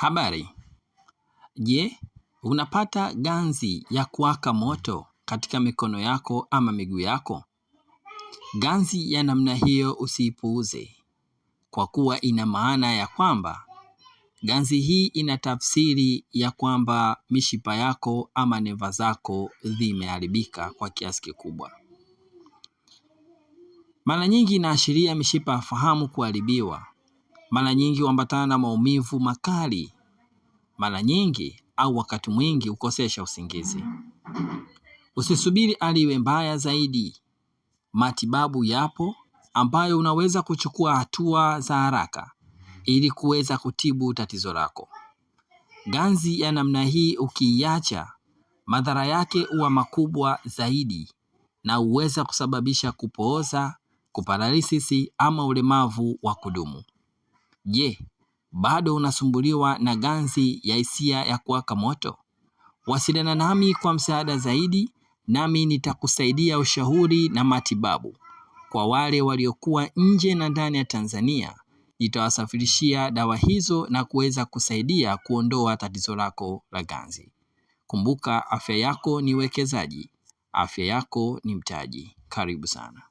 Habari. Je, unapata ganzi ya kuwaka moto katika mikono yako ama miguu yako? Ganzi ya namna hiyo usiipuuze, kwa kuwa ina maana ya kwamba ganzi hii ina tafsiri ya kwamba mishipa yako ama neva zako zimeharibika kwa kiasi kikubwa. Mara nyingi inaashiria mishipa ya fahamu kuharibiwa. Mara nyingi huambatana na maumivu makali. Mara nyingi au wakati mwingi hukosesha usingizi. Usisubiri hali iwe mbaya zaidi. Matibabu yapo ambayo unaweza kuchukua hatua za haraka ili kuweza kutibu tatizo lako. Ganzi ya namna hii ukiiacha, madhara yake huwa makubwa zaidi na huweza kusababisha kupooza, kuparalisisi ama ulemavu wa kudumu. Je, bado unasumbuliwa na ganzi ya hisia ya kuwaka moto? Wasiliana nami kwa msaada zaidi, nami nitakusaidia ushauri na matibabu. Kwa wale waliokuwa nje na ndani ya Tanzania, nitawasafirishia dawa hizo na kuweza kusaidia kuondoa tatizo lako la ganzi. Kumbuka, afya yako ni uwekezaji. Afya yako ni mtaji. Karibu sana.